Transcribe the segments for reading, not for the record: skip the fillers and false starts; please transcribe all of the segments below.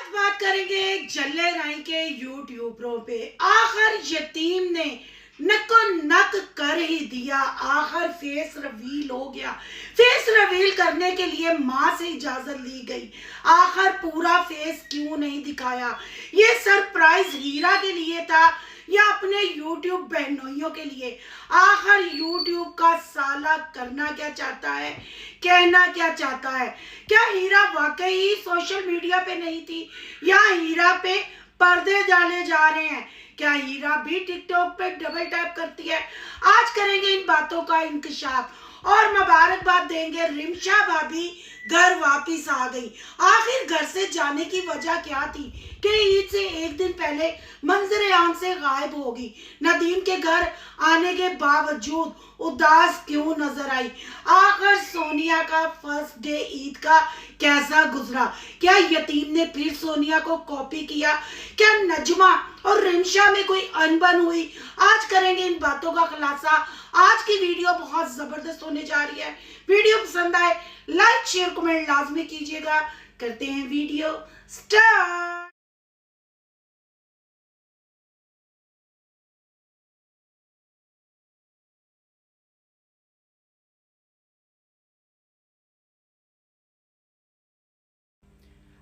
आज बात करेंगे जल्ले राय के यूट्यूबरों पे। आखिर यतीम ने नको नक कर ही दिया, आखिर फेस रिवील हो गया। फेस रिवील करने के लिए माँ से इजाजत ली गई, आखिर पूरा फेस क्यों नहीं दिखाया? ये सरप्राइज हीरा के लिए था या अपने यूट्यूब बहनोइयों के लिए? आखिर यूट्यूब का साला करना क्या चाहता है, कहना क्या चाहता है? क्या हीरा वाकई सोशल मीडिया पे नहीं थी या हीरा पे पर्दे डाले जा रहे हैं? क्या हीरा भी टिकटॉक पे डबल टैप करती है? आज करेंगे इन बातों का इंकशाफ और मुबारकबाद देंगे। रिमशा भाभी घर वापिस आ गई। आखिर घर से जाने की वजह क्या थी कि ईद से एक दिन पहले मंजर आम से गायब होगी? नदीम के घर आने के बावजूद उदास क्यों नजर आई? आखिर सोनिया का फर्स्ट डे ईद का कैसा गुजरा? क्या यतीम ने फिर सोनिया को कॉपी किया? क्या नजमा और रिमशा में कोई अनबन हुई? आज करेंगे इन बातों का खुलासा। आज की वीडियो बहुत जबरदस्त होने जा रही है। वीडियो पसंद आए लाइक शेयर कमेंट लाजमी कीजिएगा। करते हैं वीडियो स्टार्ट।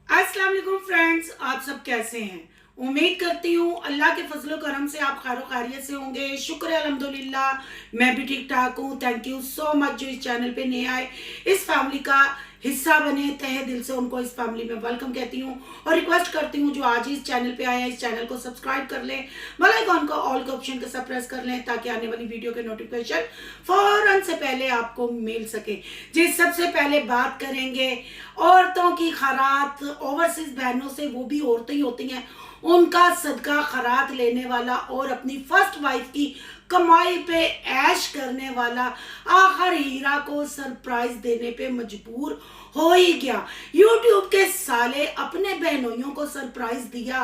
अस्सलाम वालेकुम फ्रेंड्स, आप सब कैसे हैं? उम्मीद करती हूँ अल्लाह के फजलो करम से आप खैर खैरियत से होंगे। शुक्र है अल्हम्दुलिल्लाह, मैं भी ठीक ठाक हूँ। थैंक यू सो मच जो इस चैनल पे नए आए, इस फैमिली का हिस्सा बने। तहे दिल से उनको इस फैमिली में वेलकम कहती हूँ और रिक्वेस्ट करती हूँ जो आज ही इस चैनल पे आए हैं इस चैनल को सब्सक्राइब कर लें, बेल आइकॉन को ऑल के ऑप्शन के सब प्रेस कर लें ताकि आने वाली वीडियो के नोटिफिकेशन फौरन से पहले आपको मिल सके। जी, सबसे पहले बात करेंगे औरतों की खैरात। ओवरसीज बहनों से, वो भी औरतें ही होती हैं, उनका सदका खैरात लेने वाला और अपनी फर्स्ट वाइफ की कमाई पे ऐश करने वाला आखिर हीरा को सरप्राइज देने पे मजबूर हो ही गया। यूट्यूब के साले अपने बहनोइयों को सरप्राइज दिया,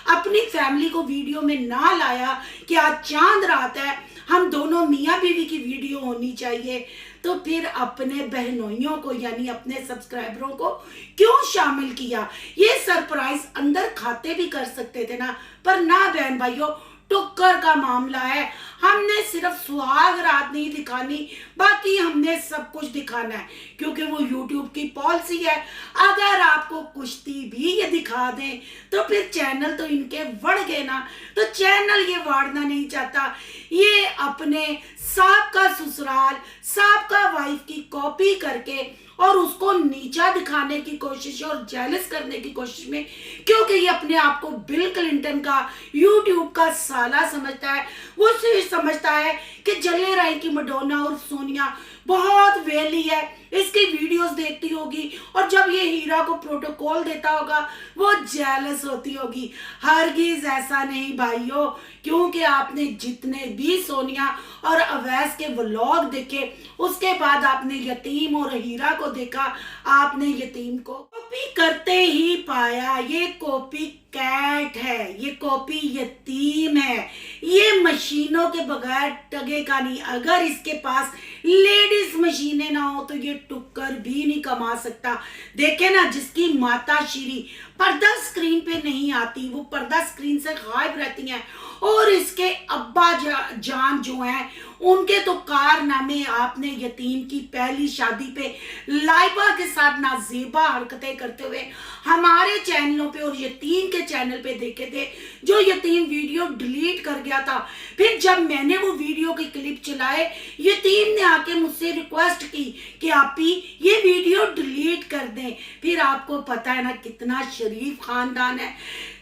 अपनी फैमिली को वीडियो में ना लाया कि आज चांद रात है, हम दोनों मियाँ बीवी की वीडियो होनी चाहिए, तो फिर अपने बहनोइयों को यानी अपने सब्सक्राइबरों को क्यों शामिल किया? ये सरप्राइज अंदर खाते भी कर सकते थे ना, पर ना बहन भाइयों, टुक्कर का मामला है। हमने सिर्फ सुहाग रात नहीं दिखानी, बाकी हमने सब कुछ दिखाना है क्योंकि वो यूट्यूब की पॉलिसी है। अगर आपको कुश्ती भी ये दिखा दें तो फिर चैनल तो इनके बढ़ गए ना, तो चैनल ये वाड़ना नहीं चाहता। ये अपने साहब ससुराल, साहब वाइफ की कॉपी करके और उसको नीचा दिखाने की कोशिश और जेलस करने की कोशिश में, क्योंकि ये अपने आप को बिल क्लिंटन का यूट्यूब का साला समझता है। वो सिर्फ समझता है कि जल्ले राय की मडोना और सोनिया बहुत वेली है, इसकी वीडियोस देखती होगी और जब ये हीरा को प्रोटोकॉल देता होगा वो जेलस होती होगी। हरगिज ऐसा नहीं भाइयों, क्योंकि आपने जितने भी सोनिया और अवैस के व्लॉग देखे उसके बाद आपने यतीम और हीरा को देखा, आपने यतीम को कॉपी करते ही पाया। ये कॉपी कैट है, ये कॉपी यतीम है, ये मशीनों के बगैर टगेगा नहीं। अगर इसके पास लेडीज मशीनें ना हो तो ये टुक्कर भी नहीं कमा सकता। देखे ना, जिसकी माता श्री पर्दा स्क्रीन पे नहीं आती, वो पर्दा स्क्रीन से गायब रहती हैं, और इसके अब्बा जान जो हैं उनके तो कारनामे आपने यतीम की पहली शादी पे लाइबा के साथ नाजेबा हरकतें करते हुए हमारे चैनलों पे और यतीम के चैनल पे देखे थे, जो यतीम वीडियो डिलीट कर गया था। फिर जब मैंने वो वीडियो की क्लिप चलाए, यतीम ने आके मुझसे रिक्वेस्ट की कि आपी ये वीडियो डिलीट कर दें। फिर आपको पता है ना कितना शरीफ खानदान है।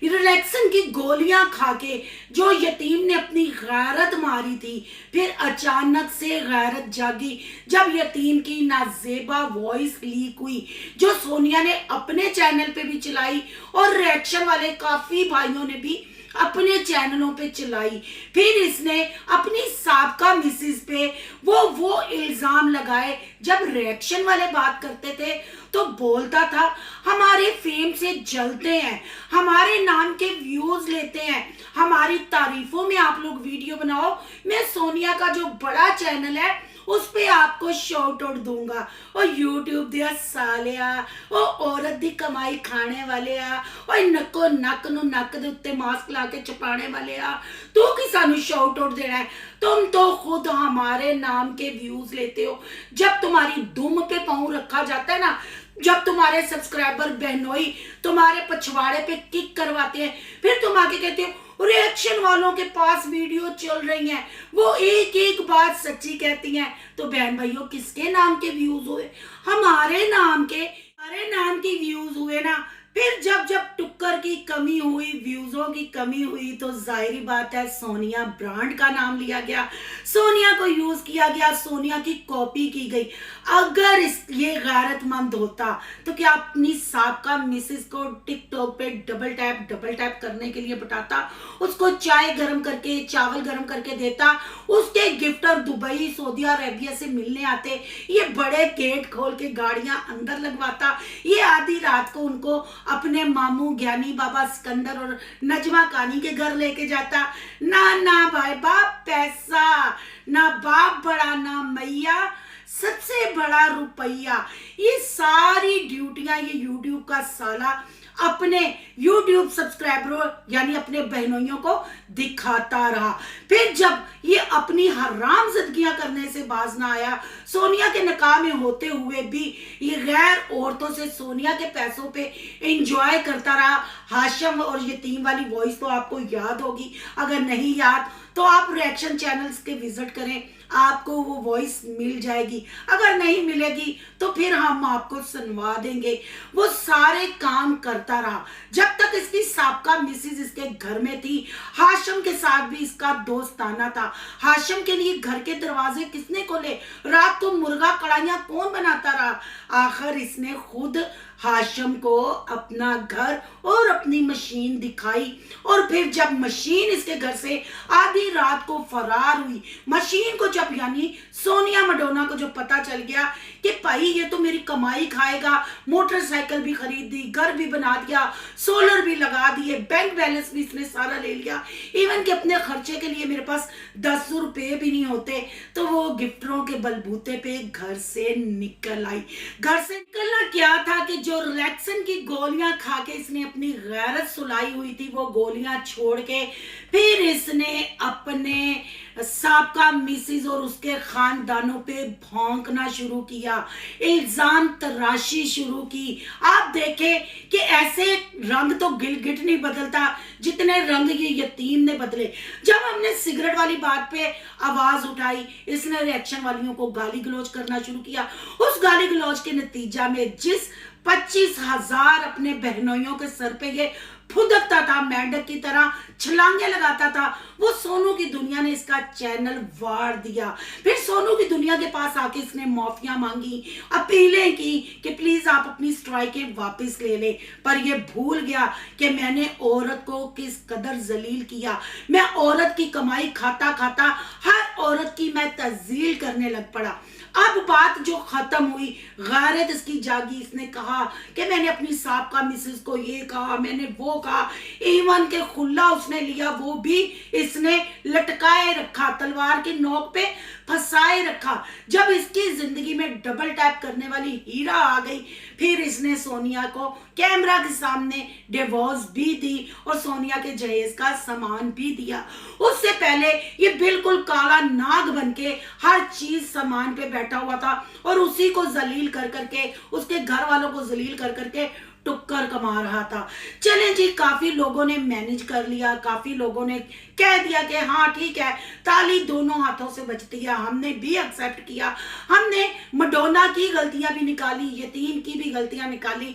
रिलैक्सन की गोलियां खा के जो यतीम ने अपनी गैरत मारी थी, फिर अचानक से गैरत जागी जब यतीम की नाजेबा वॉइस लीक हुई, जो सोनिया ने अपने चैनल पे भी चलाई और रिएक्शन वाले काफी भाइयों ने भी अपने चैनलों पे चलाई। फिर इसने अपनी साबका मिसेज पे वो इल्जाम लगाए। जब रिएक्शन वाले बात करते थे तो बोलता था हमारे फेम से जलते हैं, हमारे नाम के व्यूज लेते हैं, हमारी तारीफों में आप लोग वीडियो बनाओ। मैं सोनिया का जो बड़ा चैनल है उस पे आपको शॉर्ट आउट दूंगा। और यूट्यूब दिया सालिया, ओ औरत दी कमाई खाने वाले आ, ओ नक्को नक नू नक दे उत्ते मास्क ला के छपाने वाले आ, तू कि सानू शॉर्ट आउट देना है? तुम तो खुद हमारे नाम के व्यूज लेते हो। जब तुम्हारी दुम पे पाँव रखा जाता है ना, जब तुम्हारे सब्सक्राइबर बहनोई तुम्हारे पछवाड़े पे किक करवाते हैं, फिर तुम आके कहते हो रिएक्शन वालों के पास वीडियो चल रही हैं, वो एक एक बात सच्ची कहती हैं। तो बहन भाइयों, किसके नाम के व्यूज हुए? हमारे नाम के व्यूज हुए ना। फिर जब जब टुक्कर की कमी हुई, व्यूजों की कमी हुई, तो जाहिर बात है सोनिया ब्रांड का नाम लिया गया, सोनिया को यूज किया गया, सोनिया की कॉपी की गई। अगर ये गैरतमंद होता तो क्या अपनी साबका मिसेस को टिकटॉक पे डबल टैप करने के लिए बताता, उसको चाय गर्म करके चावल गर्म करके देता, उसके गिफ्टर दुबई सऊदी अरेबिया से मिलने आते, ये बड़े गेट खोल के गाड़ियां अंदर लगवाता, ये आधी रात को उनको अपने मामू ज्ञानी बाबा सिकंदर और नजमा कानी के घर लेके जाता। ना भाई बाप पैसा, ना बाप बड़ा ना मैया, सबसे बड़ा रुपया। ये सारी ड्यूटियां ये यूट्यूब का साला अपने यूट्यूब सब्सक्राइबरों यानी अपने बहनोइयों को दिखाता रहा। फिर जब ये अपनी हराम जिंदगियां करने से बाज ना आया, सोनिया के निकाह में होते हुए भी ये गैर औरतों से सोनिया के पैसों पे एंजॉय करता रहा। हाशम और यतीम वाली वॉइस तो आपको याद होगी, अगर नहीं याद तो आप रिएक्शन चैनल्स के विजिट करें, आपको वो वॉइस मिल जाएगी। अगर नहीं मिलेगी तो फिर हम आपको सुनवा देंगे। वो सारे काम करता रहा जब तक इसकी साबका मिसेज इसके घर में थी। हाशम के साथ भी इसका दोस्ताना था। हाशम के लिए घर के दरवाजे किसने खोले, रात को मुर्गा कढ़ाइयां कौन बनाता रहा? आखिर इसने खुद हाशम को अपना घर और अपनी मशीन दिखाई। और फिर जब मशीन इसके घर से आधी रात को फरार हुई, मशीन को जब यानी सोनिया मडोना को जो पता चल गया कि भाई ये तो मेरी कमाई खाएगा, मोटरसाइकिल भी खरीद दी, घर भी बना दिया, सोलर भी लगा दिए, बैंक बैलेंस भी इसने सारा ले लिया, इवन कि अपने खर्चे के लिए मेरे पास 10 रुपए भी नहीं होते, तो वो गिफ्टरों के बलबूते पे घर से निकल आई। घर से निकलना क्या था कि जो रिलैक्सन की गोलियां खा के इसने अपनी गैरत सुलाई हुई थी, वो गोलियां छोड़ के फिर इसने अपने साबका मिसेज और उसके खानदानों पे भौंकना शुरू किया, इल्जाम तराशी शुरू की। आप देखें कि ऐसे रंग तो गिलगिट नहीं बदलता जितने रंग ये यतीम ने बदले। जब हमने सिगरेट वाली बात पे आवाज उठाई, इसने रिएक्शन वालियों को गाली गलौज करना शुरू किया। उस गाली गलौज के नतीजा में जिस 25,000 अपने बहनोइयों के सर पे ये फुदकता था, मेंढक की तरह छलांगे लगाता था, वो सोनू की दुनिया ने इसका चैनल वार दिया। फिर सोनू की दुनिया के पास आके इसने माफिया मांगी, अपीलें की कि प्लीज आप अपनी स्ट्राइकें वापस ले ले। पर ये भूल गया कि मैंने औरत को किस कदर जलील किया। मैं औरत की कमाई खाता खाता हर औरत की मैं तज़लील करने लग पड़ा। अब बात जो खत्म हुई, गैरत इसकी जागी, इसने कहा कि मैंने अपनी साबका मिसेस को ये कहा, मैंने वो कहा, इवन के खुला उसने लिया वो भी इसने लटकाए रखा, तलवार की नोक पे फंसाए रखा। जब इसकी जिंदगी में डबल टैप करने वाली हीरा आ गई, फिर इसने सोनिया को कैमरा के सामने डिवोर्स भी दी और सोनिया के जहेज का सामान भी दिया। उससे पहले ये बिल्कुल काला नाग बनके हर चीज सामान पे बैठा हुआ था और उसी को जलील कर करके, उसके घर वालों को जलील कर करके टुक्कर कमा रहा था। चले जी, काफी लोगों ने मैनेज कर लिया, काफी लोगों ने कह दिया कि हाँ ठीक है, ताली दोनों हाथों से बजती है। हमने भी एक्सेप्ट किया, हमने मडोना की गलतियां भी निकाली, यतीम की भी गलतियां निकाली,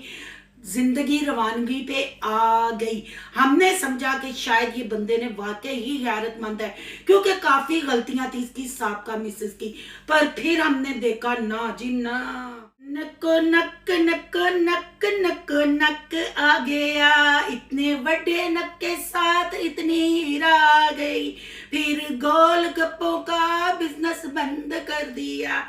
जिंदगी रवानगी पे आ गई। हमने समझा कि शायद ये बंदे ने वाकई ही गैरतमंद है, क्योंकि काफी गलतियां थी इसकी साबका मिसेस की। पर फिर हमने देखा ना जी ना, नको नक नक नक नक नक आ गया, इतने बड़े नक के साथ इतनी हीरा आ गई। फिर गोलगप्पों का बिजनेस बंद कर दिया,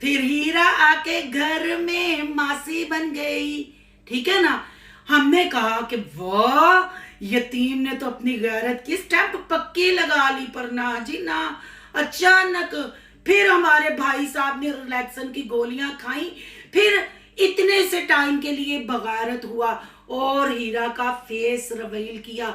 फिर हीरा आके घर में मासी बन गई। ठीक है ना। हमने कहा कि वाह, यतीम ने तो अपनी गैरत की स्टैंप पक्की लगा ली, पर ना जी ना। अचानक फिर हमारे भाई साहब ने रिलैक्सन की गोलियां खाई, फिर इतने से टाइम के लिए बगारत हुआ और हीरा का फेस रिवील किया।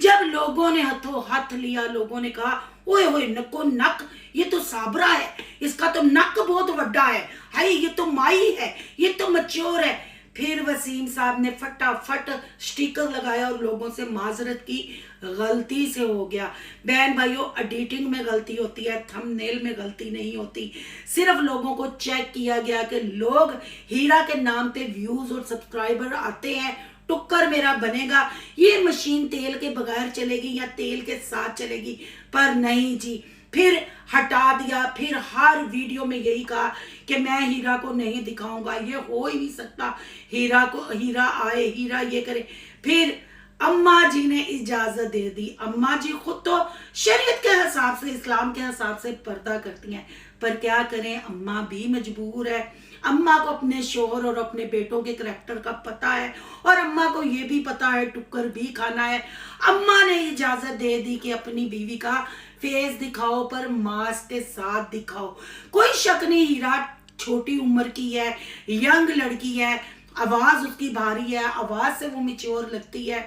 जब लोगों ने हथों हाथ लिया, लोगों ने कहा ओए होए नको नक, ये तो साबरा है, इसका तो नक बहुत बड़ा है, हाय ये तो माई है, ये तो मच्योर है। फिर वसीम साहब ने फटाफट स्टिकर लगाया और लोगों से माजरत की, गलती से हो गया। बहन भाइयों, एडिटिंग में गलती होती है, थंबनेल में गलती नहीं होती। सिर्फ लोगों को चेक किया गया कि लोग हीरा के नाम पे व्यूज और सब्सक्राइबर आते हैं, टुक्कर मेरा बनेगा, ये मशीन तेल के बगैर चलेगी या तेल के साथ चलेगी, पर नहीं जी। फिर हटा दिया, फिर हर वीडियो में यही कहा कि मैं हीरा को नहीं दिखाऊंगा, ये हो ही नहीं सकता, हीरा आए, हीरा ये करे। फिर अम्मा जी ने इजाजत दे दी। अम्मा जी खुद तो शरीयत के हिसाब से, इस्लाम के हिसाब से पर्दा करती हैं, पर क्या करें, अम्मा भी मजबूर है। अम्मा को अपने शोहर और अपने बेटों के करैक्टर का पता है और अम्मा को ये भी पता है टुक्कर भी खाना है। अम्मा ने इजाजत दे दी कि अपनी बीवी का फेस दिखाओ, पर मास्क के साथ दिखाओ। कोई शक नहीं, हीरा छोटी उम्र की है, यंग लड़की है, आवाज उसकी भारी है, आवाज से वो मैच्योर लगती है,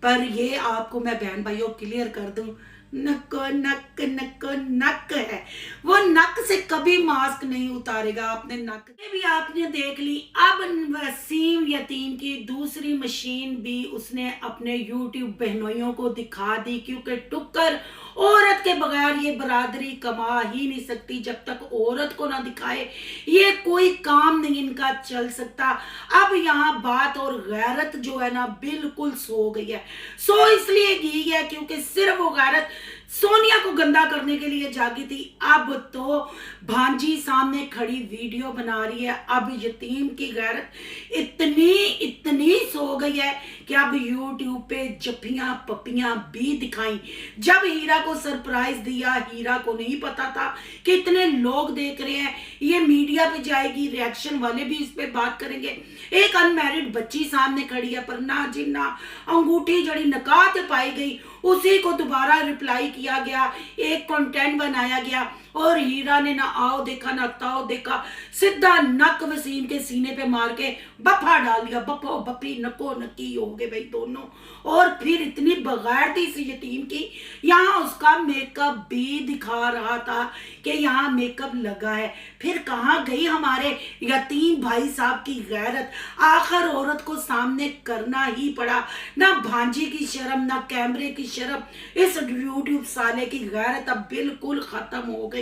पर ये आपको मैं बहन भाइयों क्लियर कर दूं, नको नक नको नक है, वो नक से कभी मास्क नहीं उतारेगा। आपने नक ये भी आपने देख ली। अब वसीम यतीम की दूसरी मशीन भी उसने अपने यूट्यूब बहनोइयों को दिखा दी, क्योंकि टुक्कर औरत के बगैर ये बरादरी कमा ही नहीं सकती। जब तक औरत को ना दिखाए ये कोई काम नहीं इनका चल सकता। अब यहाँ बात और गैरत जो है ना बिल्कुल सो गई है। सो इसलिए गई है क्योंकि सिर्फ वो गैरत सोनिया को गंदा करने के लिए जागी थी। अब तो भांजी सामने खड़ी वीडियो बना रही है। अब यतीम की गैरत इतनी सो गई है कि अब यूट्यूब पे जफ्फियां पप्पियां भी दिखाई। जब हीरा को सरप्राइज दिया, हीरा को नहीं पता था कि इतने लोग देख रहे हैं, ये मीडिया पे जाएगी, रिएक्शन वाले भी इस पे बात करेंगे। एक अनमैरिड बच्ची सामने खड़ी है, पर ना जिन्ना अंगूठी जड़ी नकात पाई गई, उसी को दोबारा रिप्लाई किया गया, एक कंटेंट बनाया गया और हीरा ने ना आओ देखा ना ताओ देखा, सीधा नक वसीम के सीने पे मार के बफा डाल दिया। बफो बफी नको नकी हो गए भाई दोनों। और फिर इतनी बगैरती इस यतीम की, यहाँ उसका मेकअप भी दिखा रहा था कि यहाँ मेकअप लगा है। फिर कहाँ गई हमारे यतीम भाई साहब की गैरत। आखिर औरत को सामने करना ही पड़ा। ना भांजी की शर्म, ना कैमरे की शर्म, इस यूट्यूब साले की गैरत अब बिल्कुल खत्म हो गई।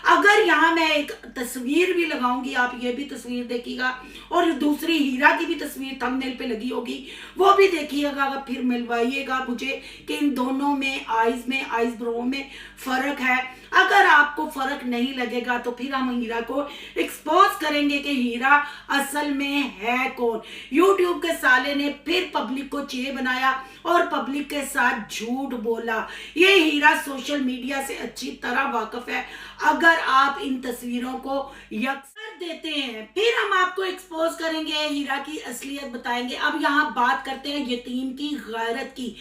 अगर यहाँ मैं एक तस्वीर भी लगाऊंगी, आप ये भी तस्वीर देखिएगा, और दूसरी हीरा की भी तस्वीर थंबनेल पे लगी होगी, वो भी देखिएगा। फिर मिलवाइएगा मुझे कि इन दोनों में आईज ब्रो में फर्क है। अगर आपको फर्क नहीं लगेगा तो फिर हम हीरा को एक्सपोज करेंगे कि हीरा असल में है कौन। यूट्यूब के साले ने फिर पब्लिक को चे बनाया और पब्लिक के साथ झूठ बोला। ये हीरा सोशल मीडिया से अच्छी तरह वाकिफ है। अगर आप इन तस्वीरों को यकसर देते हैं, फिर हम आपको एक्सपोज करेंगे, हीरा की असलियत बताएंगे। अब यहाँ बात करते हैं यतीम की गैरत की।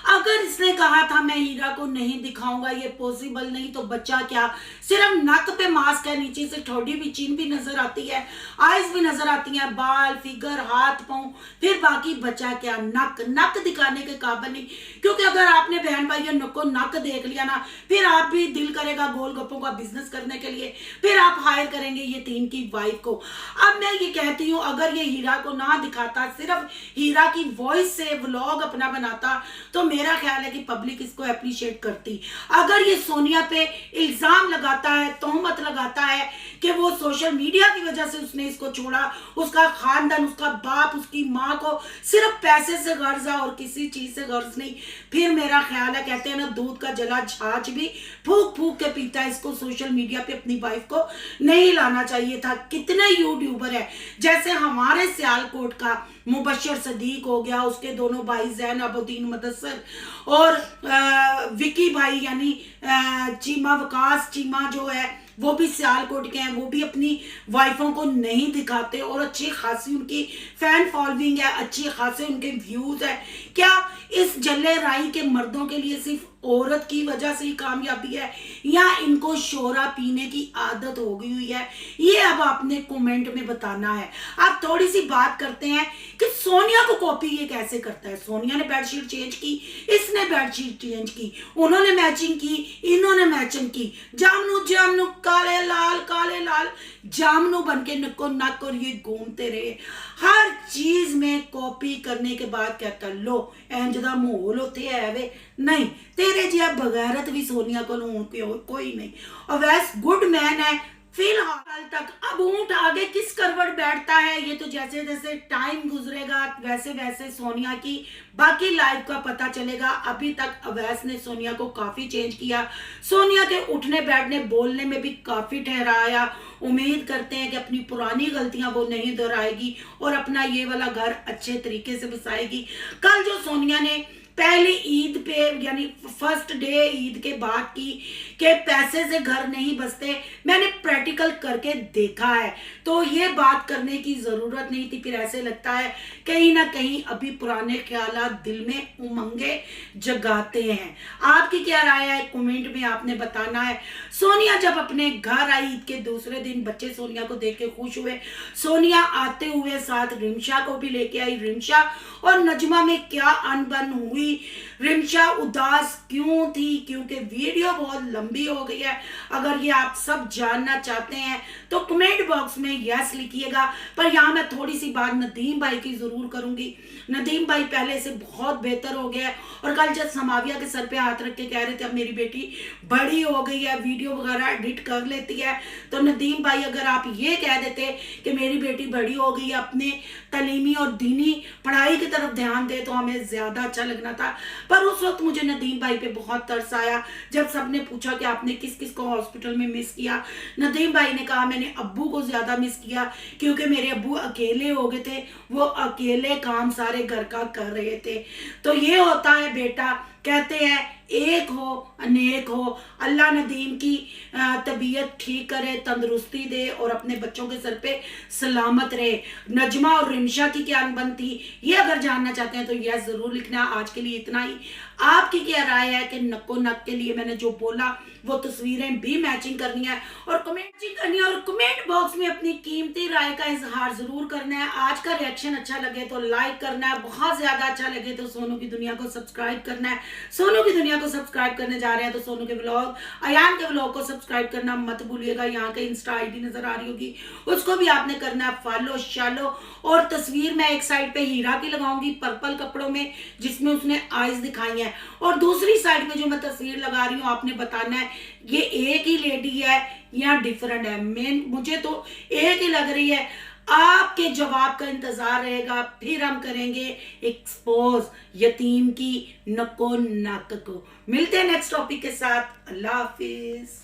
अगर इसने कहा था मैं हीरा को नहीं दिखाऊंगा, ये पॉसिबल नहीं, तो बच्चा क्या, सिर्फ नक पे मास्क है, नीचे से ठोड़ी भी चीन भी नजर आती है, आईज भी नजर आती है, बाल फिगर हाथ पांव, फिर बाकी बचा क्या, नक दिखाने के काबिल नहीं। क्योंकि अगर आपने बहन भाई नको नक देख लिया ना, फिर आप भी दिल करेगा गोलगप्पों का बिजनेस करने के लिए, फिर आप हायर करेंगे यतीम की वाइफ को। अब मैं ये कहती हूँ, अगर ये हीरा को ना दिखाता, सिर्फ हीरा की वॉइस से व्लॉग अपना बनाता, तो मेरा ख्याल है कि पब्लिक इसको अप्रिशिएट करती। अगर ये सोनिया पे इल्जाम लगाता है, तोहमत लगाता है कि वो सोशल मीडिया की वजह से उसने इसको छोड़ा, उसका खानदान, उसका बाप, उसकी माँ को सिर्फ पैसे से गर्ज है और किसी चीज से गर्ज नहीं, फिर मेरा ख्याल है, कहते हैं ना दूध का जला छाछ भी फूक फूक के पीता है, इसको सोशल मीडिया पे अपनी वाइफ को नहीं लाना चाहिए था। कितने यूट्यूबर है, जैसे हमारे सियालकोट का मुबशर सदीक हो गया, उसके दोनों भाई जैन अबुद्दीन मुदस्सर और विकी भाई यानी चीमा वकास चीमा जो है, वो भी सियालकोट के हैं, वो भी अपनी वाइफों को नहीं दिखाते और अच्छी खासी उनकी फैन फॉलोइंग है, अच्छी खासे उनके व्यूज है। क्या इस जल्ले राई के मर्दों के लिए सिर्फ औरत की वजह से ही कामयाबी है या इनको शोरा पीने की आदत हो गई हुई है, ये अब आपने कमेंट में बताना है। आप थोड़ी सी बात करते हैं कि सोनिया को कॉपी ये कैसे करता है। सोनिया ने बेडशीट चेंज की, इसने बेडशीट चेंज की, उन्होंने मैचिंग की, इन्होंने मैचिंग की, जामनू जामनू काले लाल जामनू बन के नको नक और ये घूमते रहे। हर चीज में कॉपी करने के बाद कहता लो इंज दा माहौल उत्थे है वे नहीं, तेरे जिहा बगैरत भी सोनिया को कोई नहीं। अवैस गुड मैन है फिलहाल तक। अब ऊंट आगे किस करवट बैठता है ये तो जैसे जैसे टाइम गुजरेगा वैसे वैसे सोनिया की बाकी लाइफ का पता चलेगा। अभी तक अवैस ने सोनिया को काफी चेंज किया, सोनिया के उठने बैठने बोलने में भी काफी ठहराया। उम्मीद करते हैं कि अपनी पुरानी गलतियां वो नहीं दोहराएगी और अपना ये वाला घर अच्छे तरीके से बसाएगी। कल जो सोनिया ने पहली ईद पे यानी फर्स्ट डे ईद के बाद की के पैसे से घर नहीं बसते, मैंने प्रैक्टिकल करके देखा है, तो ये बात करने की जरूरत नहीं थी। फिर ऐसे लगता है कहीं ना कहीं अभी पुराने ख्यालात दिल में उमंगे जगाते हैं। आपकी क्या राय है कमेंट में आपने बताना है। सोनिया जब अपने घर आई ईद के दूसरे दिन, बच्चे सोनिया को देख के खुश हुए। सोनिया आते हुए साथ रिमशा को भी लेके आई। रिमशा और नजमा में क्या अनबन हुई, रिमशा उदास क्यों थी, क्योंकि वीडियो बहुत लंबी हो गई है। अगर ये आप सब जानना चाहते हैं तो कमेंट बॉक्स में यस लिखिएगा। पर यहाँ मैं थोड़ी सी बात नदीम भाई की जरूर करूंगी। नदीम भाई पहले से बहुत बेहतर हो गया है और कल जब समाविया के सर पे हाथ रख के कह रहे थे अब मेरी बेटी बड़ी हो गई है, वीडियो वगैरह एडिट कर लेती है, तो नदीम भाई अगर आप ये कह देते कि मेरी बेटी बड़ी हो गई है, अपने तलीमी और दीनी पढ़ाई की तरफ ध्यान दे, तो हमें ज्यादा अच्छा लगना था। पर उस वक्त मुझे नदीम भाई पे बहुत तरस आया जब सबने पूछा कि आपने किस किस को हॉस्पिटल में मिस किया। नदीम भाई ने कहा मैंने अब्बू को ज्यादा मिस किया क्योंकि मेरे अब्बू अकेले हो गए थे, वो अकेले काम सारे घर का कर रहे थे। तो ये होता है बेटा, कहते हैं एक हो अनेक हो। अल्लाह नदीम की तबीयत ठीक करे, तंदुरुस्ती दे और अपने बच्चों के सर पे सलामत रहे। नजमा और रिमशा की क्या अनबन थी ये अगर जानना चाहते हैं तो यह जरूर लिखना। आज के लिए इतना ही। आपकी क्या राय है कि नको नक के लिए मैंने जो बोला वो तस्वीरें भी मैचिंग करनी है और कमेंट बॉक्स में अपनी कीमती राय का इजहार जरूर करना है। आज का रिएक्शन अच्छा लगे तो लाइक करना है, बहुत ज्यादा अच्छा लगे तो सोनू की दुनिया को सब्सक्राइब करना है। सोनू की दुनिया को सब्सक्राइब करने जा रहे हैं तो सोनू के व्लॉग, अयान के व्लॉग को सब्सक्राइब करना मत भूलिएगा। यहाँ के इंस्टा आईडी नजर आ रही होगी, उसको भी आपने करना है फॉलो शालो। और तस्वीर मैं एक साइड पे हीरा की लगाऊंगी पर्पल कपड़ों में जिसमें उसने आईज दिखाई है, और दूसरी साइड में जो मैं तस्वीर लगा रही हूँ आपने बताना है ये एक ही लेडी है या डिफरेंट है। मुझे तो एक ही लग रही है। आपके जवाब का इंतजार रहेगा, फिर हम करेंगे एक्सपोज यतीम की नको नक को। मिलते हैं नेक्स्ट टॉपिक के साथ। अल्लाह हाफिज।